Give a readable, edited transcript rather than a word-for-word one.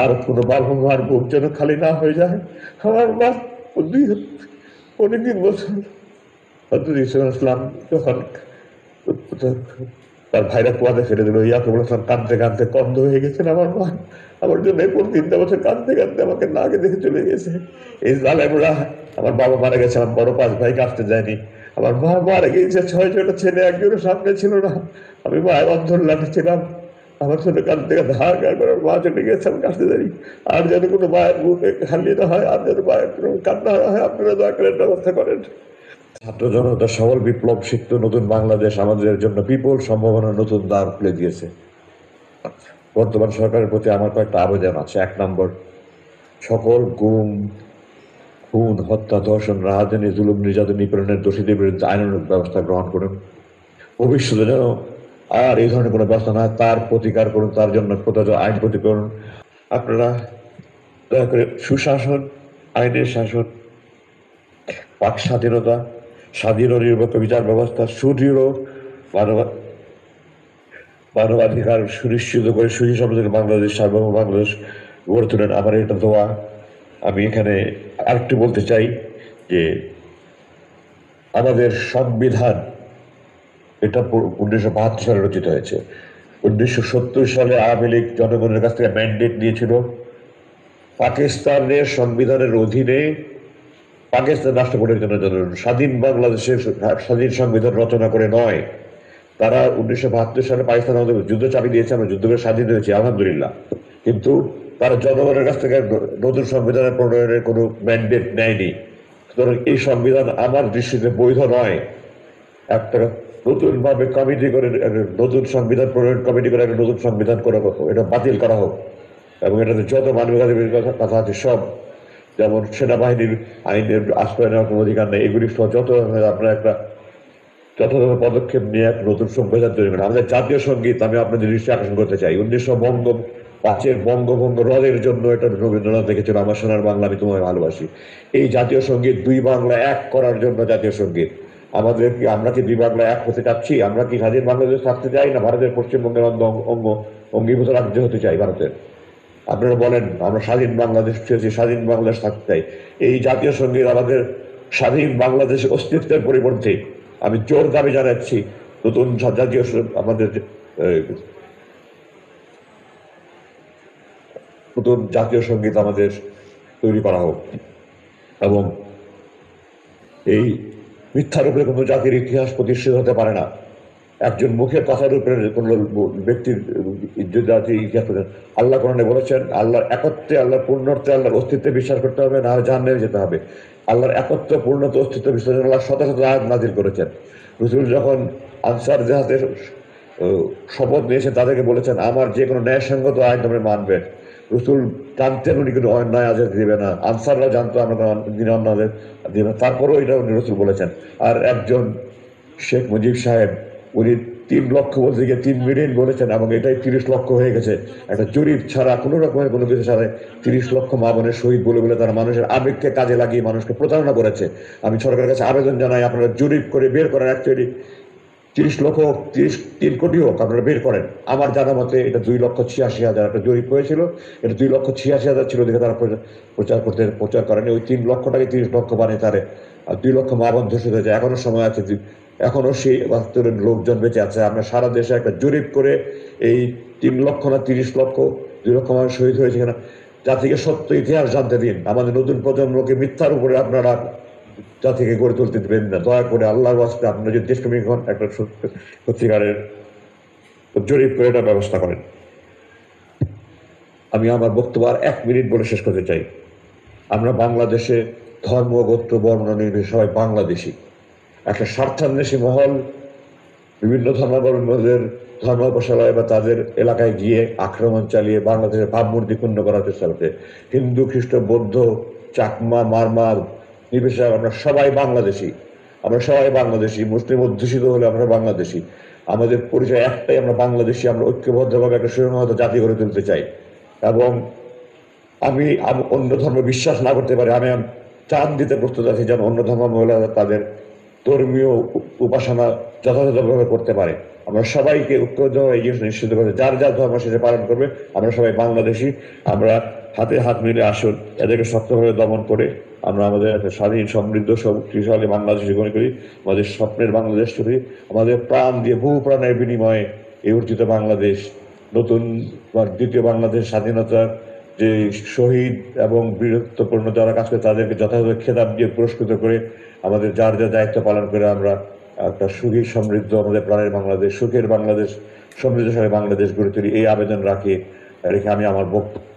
আর কোনো বাবা মার বুক যেন খালি না হয়ে যায়। আমার মা অনেকদিন বছর হজরত ইসলাম ইসলাম যখন তার ভাইরা কুয়াতে ফেলে দিল, ইয়াকুব ইসলাম কাঁদতে কাঁদতে কন্ধ হয়ে গেছেন। আমার মা আমার জন্য এরপর 3টা বছর কাঁদতে কাঁদতে আমাকে না আগে দেখে চলে গেছে। এই জালেমরা, আমার বাবা মারা গেছে, আমার বড় 5 ভাই কাঁদতে যায়নি। আমার মা মারা গিয়েছে, 6 ছেলে, একজনের সামনে ছিল না। আমি মায়ের অন্ধর লাঠি ছিলাম। আমার জন্য কাঁদতে কাঁদতে হাহাকার করে মা চলে গেছে, আমি কাঁদতে জানি। আর যেন কোনো মায়ের বুকে খালি না হয়, আর যেন মায়ের কোনো কান্না না হয়, আপনারা দয়া করে ব্যবস্থা করেন। ছাত্র জনতা সবল বিপ্লব সিক্ত নতুন বাংলাদেশ আমাদের জন্য বিপুল সম্ভাবনার নতুন দ্বার খুলে দিয়েছে। বর্তমান সরকারের প্রতি আমার কয়েকটা আবেদন আছে। 1 নম্বর, সকল গুম, খুন, হত্যা, ধর্ষণ, রাহাজানি, জুলুম, নির্যাতন, নিপীড়নের দোষীদের বিরুদ্ধে আইনানুগ ব্যবস্থা গ্রহণ করুন। ভবিষ্যতে যেন আর এই ধরনের কোনো ব্যবস্থা না হয় তার প্রতিকার করুন, তার জন্য প্রযোজ্য আইন প্রতি করুন। আপনারা দয়া করে সুশাসন, আইনের শাসন, বাক স্বাধীনতা, স্বাধীন ও নিরপেক্ষ বিচার ব্যবস্থা, সুদৃঢ় মানবাধিকার সুনিশ্চিত করে সুখী সমৃদ্ধ বাংলাদেশ, সার্বভৌম বাংলাদেশ গড়ে তোলেন। আমার এটা দোয়া। আমি এখানে আরেকটু বলতে চাই যে আমাদের সংবিধান এটা 1972 সালে রচিত হয়েছে। 1970 সালে আওয়ামী লীগ জনগণের কাছ থেকে ম্যান্ডেট নিয়েছিল পাকিস্তানের সংবিধানের অধীনে পাকিস্তান রাষ্ট্র পরিচালনার জন্য স্বাধীন বাংলাদেশের স্বাধীন সংবিধান রচনা করে নয়। তারা 1972 সালে পাকিস্তান আমাদের যুদ্ধ চাপিয়ে দিয়েছে, আমরা যুদ্ধ করে স্বাধীন হয়েছি আলহামদুলিল্লাহ। কিন্তু তারা জনগণের কাছ থেকে নতুন সংবিধানের প্রণয়নের কোনো ম্যান্ডেট নেয়নি। সুতরাং এই সংবিধান আমার দৃষ্টিতে বৈধ নয়। একটা নতুন ভাবে কমিটি করে নতুন সংবিধান প্রণয়ন কমিটি করে একটা নতুন সংবিধান করা হোক, এটা বাতিল করা হোক। এবং এটাতে যত মানবাধিকার কথা আছে সব, যেমন সেনাবাহিনীর আইনের আশ্রয় নেওয়ার কোনো অধিকার নেই, এগুলি যত আপনার একটা যথাযথ পদক্ষেপ নিয়ে এক নতুন সংবিধান তৈরি করেন। আমাদের জাতীয় সঙ্গীত আমি আপনাদের দৃষ্টি আকর্ষণ করতে চাই। 1905 বঙ্গভঙ্গ রদের জন্য এটা রবীন্দ্রনাথ লিখেছিল, আমার সোনার বাংলা আমি তোমায় ভালোবাসি। এই জাতীয় সঙ্গীত 2 বাংলা এক করার জন্য জাতীয় সঙ্গীত। আমরা কি 2 বাংলা এক হতে চাচ্ছি? আমরা কি স্বাধীন বাংলাদেশ থাকতে চাই, না ভারতের পশ্চিমবঙ্গের অঙ্গীভূত রাজ্য হতে চাই ভারতের? আপনারা বলেন। আমরা স্বাধীন বাংলাদেশ চেয়েছি, স্বাধীন বাংলাদেশ থাকতে চাই। এই জাতীয় সঙ্গীত আমাদের স্বাধীন বাংলাদেশের অস্তিত্বের পরিবর্তে আমি জোর দাবি জানাচ্ছি নতুন জাতীয় আমাদের নতুন জাতীয় সঙ্গীত আমাদের তৈরি করা হোক। এবং এই মিথ্যার উপরে কোনো জাতির ইতিহাস প্রতিষ্ঠিত হতে পারে না। একজন মুখের কথার উপরে কোনো ব্যক্তির জাতির ইতিহাস। আল্লাহ কোরআনে বলেছেন আল্লাহর একত্বে, আল্লাহর পূর্ণত্বে, আল্লাহর অস্তিত্বে বিশ্বাস করতে হবে, না জাহান্নামে যেতে হবে। আল্লাহর একত্ব, পূর্ণত্ব, অস্তিত্ব বিশ্বাস আল্লাহ শত শত আয়াত নাযিল করেছেন। রাসূল যখন আনসার জাহাজের শপথ নিয়েছেন তাদেরকে বলেছেন আমার যে কোনো ন্যায়সঙ্গত আইন তোমরা মানবেন। রাসূল জানতেন উনি কিন্তু অন্যায় আদেশ দিবে না, আনসাররা জানতো আমরা অন্যায় আদেশ দিবে না, তারপরেও এটা উনি রাসূল বলেছেন। আর একজন শেখ মুজিব সাহেব উনি 3 লক্ষ বলতে গিয়ে 3 মিলিয়ন বলেছেন, এবং এটাই 30 লক্ষ হয়ে গেছে। একটা জরিপ ছাড়া, কোনো রকমের কোনো কিছু ছাড়া 30 লক্ষ মা বোনের শহীদ বলে বলে তারা মানুষের আবেগকে কাজে লাগিয়ে মানুষকে প্রতারণা করেছে। আমি সরকারের কাছে আবেদন জানাই আপনারা জরিপ করে বের করেন, অ্যাকচুয়ালি 30 লক্ষ হোক, 3 কোটি হোক, আপনারা বের করেন। আমার জানা মতে এটা 2,86,000 একটা জরিপ হয়েছিল। এটা 2,86,000 ছিল দেখে তারা প্রচার করেনি। ওই 3 লক্ষটাকে 30 লক্ষ বানিয়ে তারে 2 লক্ষ মা বোন ধর্ষিত হয়েছে। এখনো সময় আছে, এখনো সেই বাস্তবের লোকজন বেঁচে আছে। আমরা সারা দেশে একটা জরিপ করে এই 3 লক্ষ না 30 লক্ষ, 2 লক্ষ মানুষ শহীদ হয়েছে কিনা জাতিকে সত্য ইতিহাস জানতে দিন। আমাদের নতুন প্রজন্মকে মিথ্যার উপরে আপনারা জাতিকে গড়ে তুলতে দেবেন না। দয়া করে আল্লাহর ওয়াস্তে আপনারা যদি দেশপ্রেমিক হন একটা সত্যিকারের জরিপ করে এটা ব্যবস্থা করেন। আমি আমার বক্তব্য আর 1 মিনিট বলে শেষ করতে চাই। আমরা বাংলাদেশে ধর্ম, গোত্র, বর্ণ নির্বিশেষে সবাই বাংলাদেশী। একটা স্বার্থান্বেষী মহল বিভিন্ন ধর্মাবলম্বীদের ধর্মোপাসনালয় বা তাদের এলাকায় গিয়ে আক্রমণ চালিয়ে বাংলাদেশের ভাবমূর্তি ক্ষুণ্ণ করার চেষ্টা করছে। হিন্দু, খ্রিস্ট, বৌদ্ধ, চাকমা, মারমা নির্বিশেষে আমরা সবাই বাংলাদেশী। আমরা সবাই বাংলাদেশী। মুসলিম অধ্যুষিত হলে আমরা বাংলাদেশী। আমাদের পরিচয় একটাই, আমরা বাংলাদেশী। আমরা ঐক্যবদ্ধভাবে একটা সুসংহত জাতি গড়ে তুলতে চাই। এবং আমি অন্য ধর্মে বিশ্বাস না করতে পারি, আমি চাঁদ দিতে প্রস্তুত আছি যেন অন্য ধর্ম মহিলারা তাদের ধর্মীয় উপাসনা যথাযথভাবে করতে পারে। আমরা সবাইকে ঐক্যবদ্ধ হয়ে এই জিনিস নিশ্চিত করতে, যার যার ধর্ম সেটা পালন করবে। আমরা সবাই বাংলাদেশি, আমরা হাতে হাত মিলে আসুন এদেরকে শক্তভাবে দমন করে আমরা আমাদের একটা স্বাধীন সমৃদ্ধ শক্তিশালী বাংলাদেশ জীবন করি, আমাদের স্বপ্নের বাংলাদেশ করি, আমাদের প্রাণ দিয়ে বহু প্রাণের বিনিময়ে এই অর্জিত বাংলাদেশ, নতুন দ্বিতীয় বাংলাদেশ স্বাধীনতার যে শহীদ এবং বীরত্বপূর্ণ যারা কাজ করে তাদেরকে যথাযথ খেতাব দিয়ে পুরস্কৃত করে আমাদের যার যার দায়িত্ব পালন করে আমরা একটা সুখী সমৃদ্ধ আমাদের প্রাণের বাংলাদেশ, সুখের বাংলাদেশ, সমৃদ্ধশালী বাংলাদেশ গড়ে তুলি, এই আবেদন রেখে আমি আমার বক্তব্য